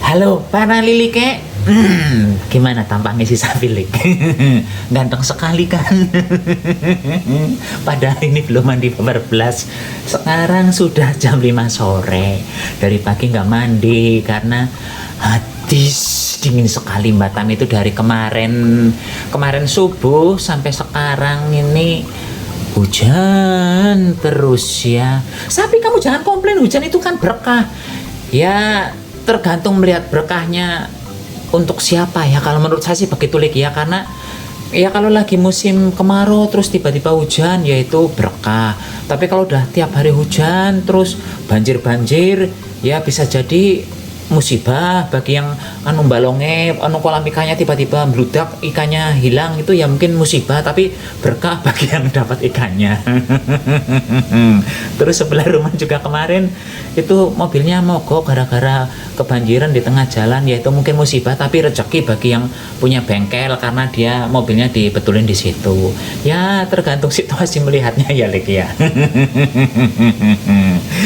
Halo, para Lilike. Gimana tampangnya si Sapilik? Ganteng sekali kan? Padahal ini belum mandi belas. Sekarang sudah jam 5 sore. Dari pagi nggak mandi karena hadis dingin sekali Batam itu dari kemarin subuh sampai sekarang ini hujan terus ya. Sapi, kamu jangan komplain, hujan itu kan berkah. Ya tergantung melihat berkahnya untuk siapa ya. Kalau menurut saya sih begitu Lik ya, karena ya kalau lagi musim kemarau terus tiba-tiba hujan yaitu berkah. Tapi kalau udah tiap hari hujan terus banjir ya bisa jadi musibah bagi yang balonge kolam ikannya tiba-tiba meludak, ikannya hilang, itu ya mungkin musibah, tapi berkah bagi yang dapat ikannya. Terus sebelah rumah juga kemarin itu mobilnya mogok gara-gara kebanjiran di tengah jalan, yaitu mungkin musibah tapi rezeki bagi yang punya bengkel karena dia mobilnya dibetulin di situ. Ya tergantung situasi melihatnya ya Lik ya.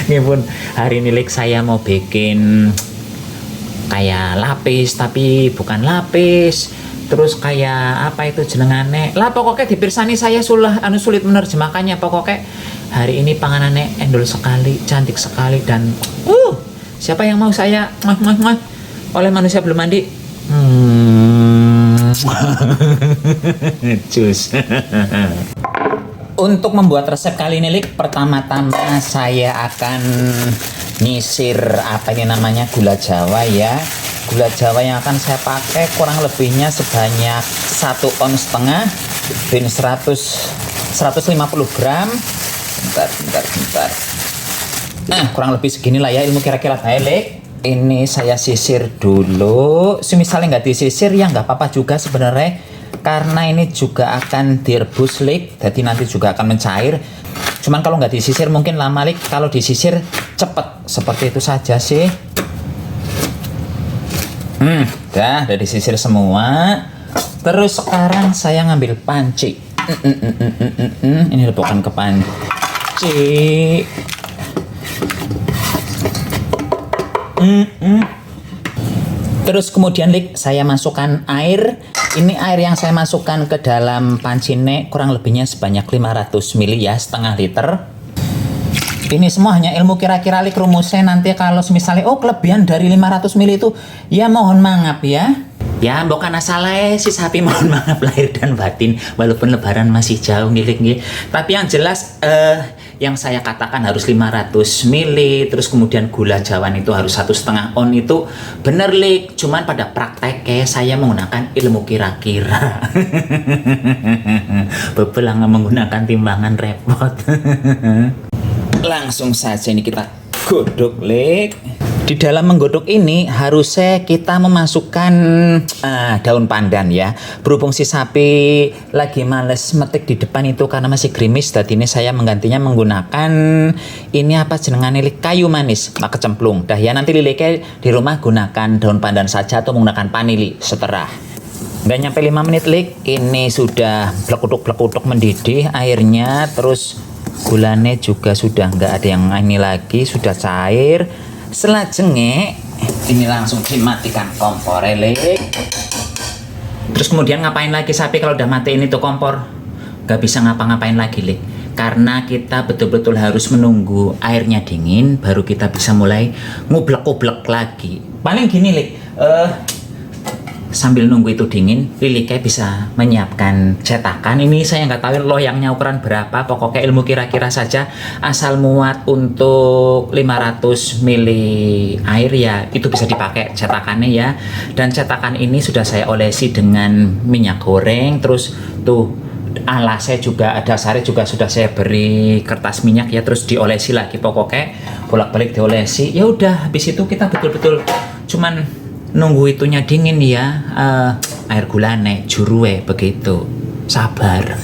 Ini pun hari ini Lik saya mau bikin kayak lapis tapi bukan lapis, terus kayak apa itu jenengane lah, pokoknya dipirsani saya sulit menerjemahkannya. Pokoknya hari ini panganannya endol sekali, cantik sekali, dan siapa yang mau saya oleh manusia belum mandi. Cus. Untuk membuat resep kali ini Lik, pertama-tama saya akan nyisir apa ini namanya gula Jawa ya. Gula Jawa yang akan saya pakai kurang lebihnya sebanyak 1,5 ons, bin 150 gram. Bentar. Nah, kurang lebih segini lah ya, ilmu kira-kira Lik. Ini saya sisir dulu. Misalnya nggak disisir ya nggak apa-apa juga sebenarnya, karena ini juga akan direbus Lik, jadi nanti juga akan mencair. Cuman kalau nggak disisir mungkin lama Lik, kalau disisir cepet. Seperti itu saja sih. Udah disisir semua. Terus sekarang saya ngambil panci. Ini lepokan ke panci. Terus kemudian Lik, saya masukkan air. Ini air yang saya masukkan ke dalam panci ini kurang lebihnya sebanyak 500 ml ya, setengah liter. Ini semua hanya ilmu kira-kira Lik, rumusnya nanti kalau misalnya kelebihan dari 500 ml itu ya mohon maaf ya. Ya bukan salah si Sapi, mohon maaf lahir dan batin walaupun lebaran masih jauh Lik. Tapi yang jelas yang saya katakan harus 500 ml, terus kemudian gula Jawan itu harus 1,5 on, itu bener Lik. Cuman pada prakteknya saya menggunakan ilmu kira-kira. Bebelang menggunakan timbangan repot. Langsung saja ini kita godok Lik. Di dalam menggodok ini harusnya kita memasukkan daun pandan ya. Berhubung si Sapi lagi males metik di depan itu karena masih gerimis, jadi ini saya menggantinya menggunakan ini apa jenengannya Lik, kayu manis mak kecemplung. Dah ya, nanti Lilike di rumah gunakan daun pandan saja atau menggunakan panili seterah. Nggak nyampe 5 menit Lik, ini sudah blekutuk mendidih airnya, terus gulanya juga sudah nggak ada yang ini lagi, sudah cair. Selajengnya ini langsung dimatikan kompor Lik. Terus kemudian ngapain lagi Sapi kalau udah matiin itu kompor? Gak bisa ngapa-ngapain lagi Lik, karena kita betul-betul harus menunggu airnya dingin baru kita bisa mulai ngublek-ngublek lagi. Paling gini Lik, sambil nunggu itu dingin, Lilike bisa menyiapkan cetakan. Ini saya nggak tahu loyangnya ukuran berapa, pokoknya ilmu kira-kira saja, asal muat untuk 500 ml air ya itu bisa dipakai cetakannya ya. Dan cetakan ini sudah saya olesi dengan minyak goreng, terus tuh alasnya juga, dasarnya juga sudah saya beri kertas minyak ya, terus diolesi lagi, pokoknya bolak-balik diolesi. Ya udah, habis itu kita betul-betul cuman nunggu itunya dingin ya, air gulane jurue begitu, sabar.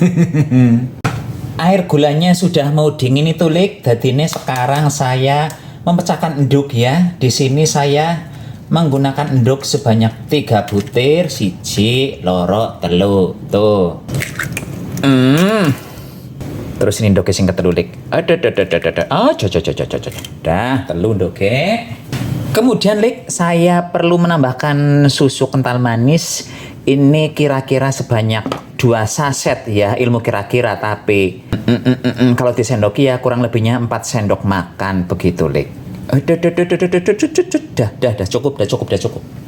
Air gulanya sudah mau dingin itu Lik, jadi ini sekarang saya memecahkan enduk ya. Di sini saya menggunakan enduk sebanyak 3 butir, 1, 2, 3 tuh. Terus ini enduknya sing ketelu Lik. Dah telu ndoke. Kemudian Lik, saya perlu menambahkan susu kental manis. Ini kira-kira sebanyak 2 saset ya, ilmu kira-kira, tapi kalau disendoki ya kurang lebihnya 4 sendok makan begitu Lik. Dah cukup.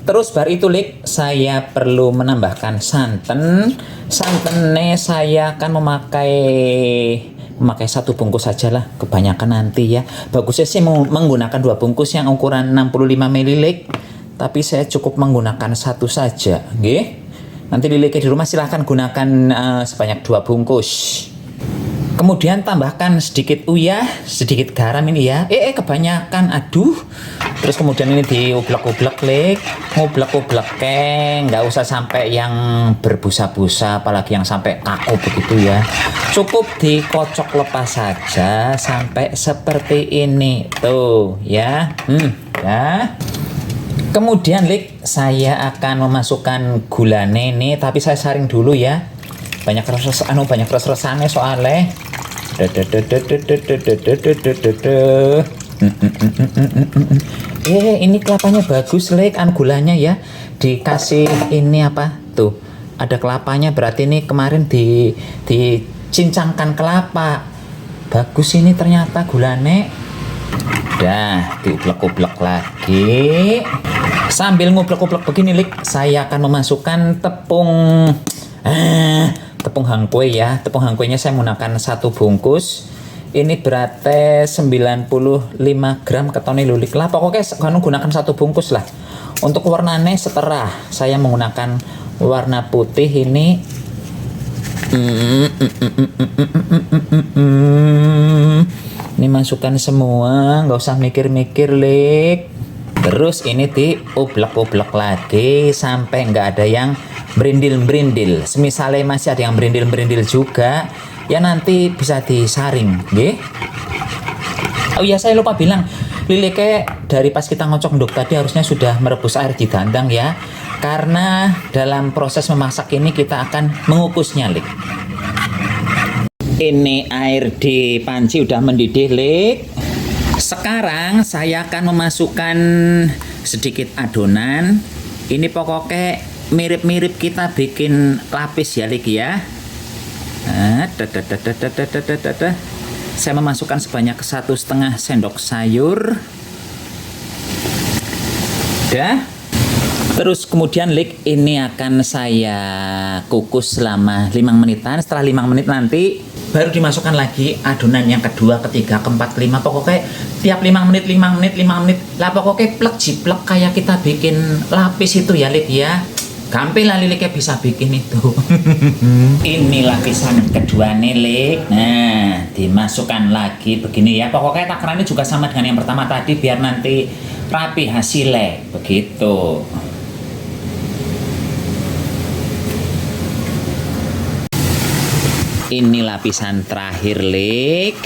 Terus bar itu Lik, saya perlu menambahkan santan. Santannya saya akan memakai 1 bungkus saja lah, kebanyakan nanti ya. Bagusnya sih menggunakan 2 bungkus yang ukuran 65 ml, tapi saya cukup menggunakan 1 saja, nggih. Nanti Lilike di rumah silahkan gunakan sebanyak 2 bungkus. Kemudian tambahkan sedikit uyah, sedikit garam ini ya. Kebanyakan, aduh. Terus kemudian ini diublek-ublek Lik, ngublek-ublek nggak usah sampai yang berbusa-busa, apalagi yang sampai kaku begitu ya. Cukup dikocok lepas saja sampai seperti ini tuh ya. Ya. Kemudian Lik, saya akan memasukkan gula ini, tapi saya saring dulu ya. Banyak res-resannya soalnya. Ini kelapanya bagus Lik, gulanya ya. Dikasih ini apa tuh? Ada kelapanya, berarti ini kemarin dicincangkan kelapa. Bagus ini ternyata gulanya. Dah diublek-ublek lagi. Sambil ngublek-ublek begini Lik, saya akan memasukkan tepung hangkwe ya. Tepung hangkwenya saya menggunakan 1 bungkus. Ini berarti 95 gram ketone lulik lah. Pokoknya gunakan 1 bungkus lah. Untuk warnanya seterah. Saya menggunakan warna putih ini. Ini masukkan semua, nggak usah mikir-mikir Lik. Terus ini diublek-ublek lagi sampai nggak ada yang berindil-berindil. Semisalnya masih ada yang berindil-berindil juga, ya nanti bisa disaring, nggih. Oh iya, saya lupa bilang, Lilike dari pas kita ngocok endok tadi harusnya sudah merebus air di dandang ya. Karena dalam proses memasak ini kita akan mengukusnya, Lik. Ini air di panci udah mendidih, Lik. Sekarang saya akan memasukkan sedikit adonan. Ini pokoknya mirip-mirip kita bikin lapis ya, Lik ya. Saya memasukkan sebanyak 1,5 sendok sayur. Terus kemudian Lik, ini akan saya kukus selama 5 menitan. Setelah 5 menit nanti baru dimasukkan lagi adonan yang kedua, ketiga, keempat, kelima. Pokoknya tiap 5 menit lah, pokoknya plek jiplek kayak kita bikin lapis itu ya, Lik ya. Gampang lah Lilike bisa bikin itu. Ini lapisan kedua nih, Lik. Nah, dimasukkan lagi begini ya. Pokoknya takarannya juga sama dengan yang pertama tadi biar nanti rapi hasilnya. Begitu. Ini lapisan terakhir, Lik.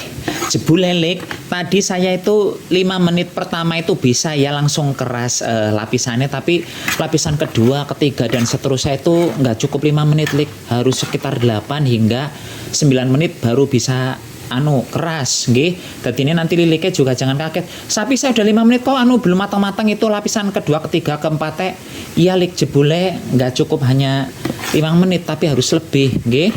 Jebule, Lik, tadi saya itu 5 menit pertama itu bisa ya langsung keras lapisannya, tapi lapisan kedua, ketiga, dan seterusnya itu nggak cukup 5 menit, Lik. Harus sekitar 8 hingga 9 menit baru bisa keras, nggih. Jadi ini nanti Lilike juga jangan kaget. Tapi saya udah 5 menit kok belum matang-matang itu lapisan kedua, ketiga, keempatnya. Iya, Lik, jebule nggak cukup hanya 5 menit tapi harus lebih, nggih.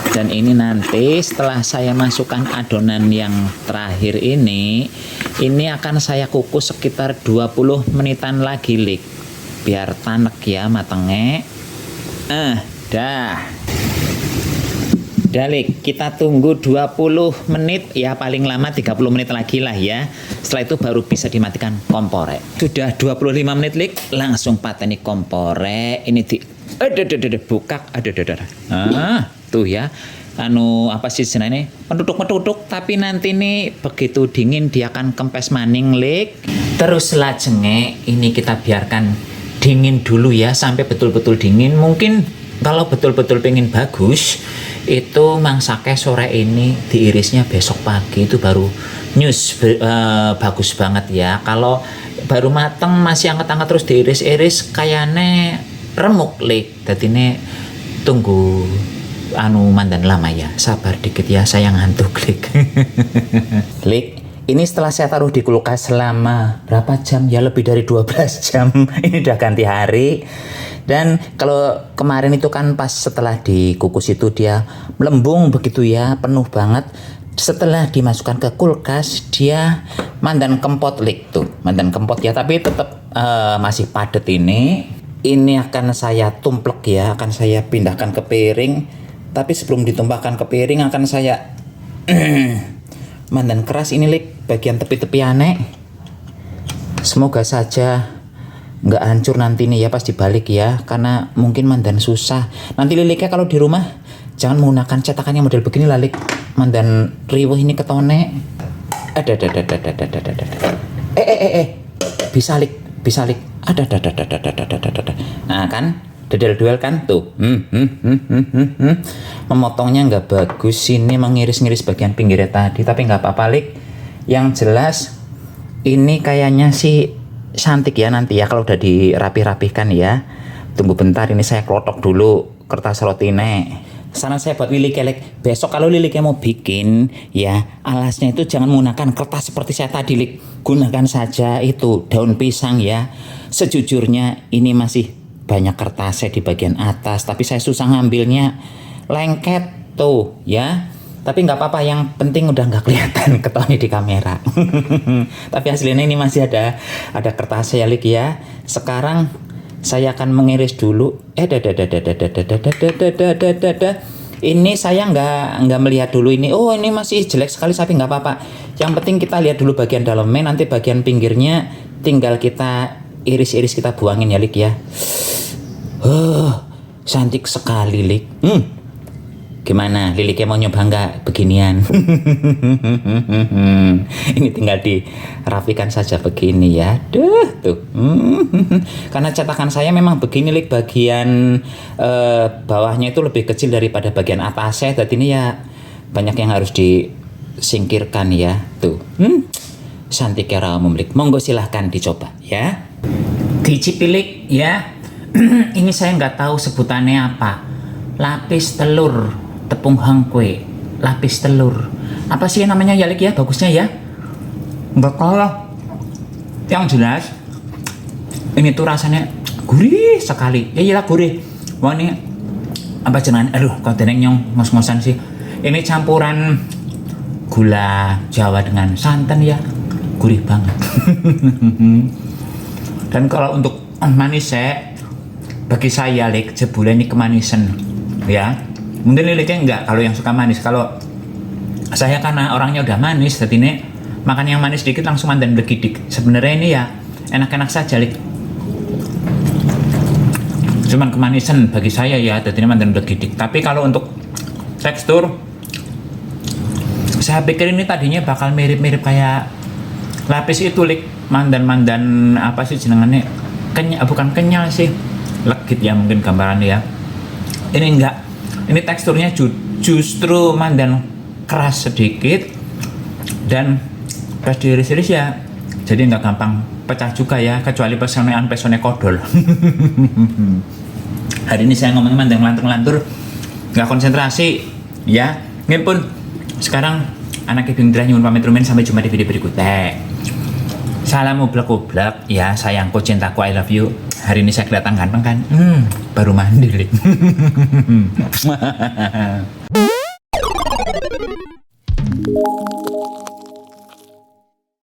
Dan ini nanti setelah saya masukkan adonan yang terakhir ini akan saya kukus sekitar 20 menitan lagi, Lik. Biar tanek ya matengnya. Dah, Lik, kita tunggu 20 menit ya, paling lama 30 menit lagi lah ya. Setelah itu baru bisa dimatikan kompornya. Sudah 25 menit, Lik, langsung pateni kompornya. Ini bukak. Tuh ya. Apa sih istilahnya? Penduduk, tapi nanti nih begitu dingin dia akan kempes maning, Lik. Terus lajengnya ini kita biarkan dingin dulu ya sampai betul-betul dingin. Mungkin kalau betul-betul pengen bagus itu mangsake sore ini, diirisnya besok pagi itu baru bagus banget ya. Kalau baru mateng masih anget-anget terus diiris-iris kayaknya remuk, Lik. Jadi ini tunggu mandan lama ya, sabar dikit ya, saya ngantuk, Lik. Lik, Ini setelah saya taruh di kulkas selama berapa jam ya, lebih dari 12 jam. Ini udah ganti hari. Dan kalau kemarin itu kan pas setelah dikukus itu dia melembung begitu ya, penuh banget. Setelah dimasukkan ke kulkas dia mandan kempot lik tuh, mandan kempot ya, tapi tetap masih padat ini. Ini akan saya tumplek ya, akan saya pindahkan ke piring. Tapi sebelum ditumpahkan ke piring akan saya mandan keras ini lik bagian tepi-tepiannya. Semoga saja nggak hancur nanti nih ya pas dibalik ya, karena mungkin mandan susah. Nanti liliknya kalau di rumah jangan menggunakan cetakan yang model begini lah lik. Mandan riweh ini ketone. Ada. Bisa lik. Ada. Nah kan, dedel-duel kan tuh. Memotongnya nggak bagus, ini mengiris-ngiris bagian pinggirnya tadi, tapi nggak apa-apa lik. Yang jelas ini kayaknya sih cantik ya nanti ya kalau udah dirapi-rapihkan ya. Tunggu bentar, ini saya klotok dulu kertas rotine. Saran saya buat Lili Kelek, besok kalau Lili mau bikin ya, alasnya itu jangan menggunakan kertas seperti saya tadi lik. Gunakan saja itu daun pisang ya. Sejujurnya ini masih banyak kertasnya di bagian atas, tapi saya susah ngambilnya, lengket tuh ya. Tapi nggak apa-apa, yang penting udah nggak kelihatan ketone di kamera. Tapi hasilnya ini masih ada kertasnya ya lik ya. Sekarang saya akan mengiris dulu. Ini saya nggak melihat dulu ini. Oh ini masih jelek sekali, tapi nggak apa-apa. Yang penting kita lihat dulu bagian dalamnya, nanti bagian pinggirnya tinggal kita iris-iris, kita buangin ya lik ya. Cantik sekali lik. Gimana, Lili mau nyoba nggak beginian? Ini tinggal dirapikan saja begini ya. Tuh. Karena cetakan saya memang begini lik, bagian bawahnya itu lebih kecil daripada bagian atasnya. Jadi ini ya banyak yang harus disingkirkan ya. Tuh. Cantik ya umum lik. Monggo silahkan dicoba ya. Dicipi lik ya. Ini saya nggak tahu sebutannya apa. Lapis telur, tepung hangkwe, lapis telur. Apa sih namanya ya lik ya, bagusnya ya? Nggak kalah. Yang jelas ini tuh rasanya gurih sekali. Ya iyalah gurih. Wah ini apa jenengan? Aduh, kok deneng nyong ngos-ngosan sih. Ini campuran gula Jawa dengan santan ya. Gurih banget. Dan kalau untuk manis bagi saya lik jebule ini kemanisan ya. Mungkin liliknya enggak kalau yang suka manis. Kalau saya karena orangnya udah manis, jadi ini makan yang manis dikit langsung mandan begidik. Sebenarnya ini ya enak-enak saja lik. Cuman kemanisan bagi saya ya, jadi ini mandan begidik. Tapi kalau untuk tekstur, saya pikir ini tadinya bakal mirip-mirip kayak lapis itu lik. Mandan-mandan apa sih jenengannya? Bukan kenyal sih. Legit ya mungkin gambarannya ya. Ini enggak. Ini teksturnya justru mandan keras sedikit, dan pas diiris-iris ya jadi nggak gampang pecah juga ya, kecuali pesone kodol. Hari ini saya ngomongin mandan ngelantur-ngelantur, nggak konsentrasi ya. Ini pun sekarang anak ibu Indra nyuwun pamit rumen, sampai jumpa di video berikutnya. Salam ublek-ublek ya, sayangku, cintaku, I love you. Hari ini saya kelihatan ganteng kan? Baru mandi lik.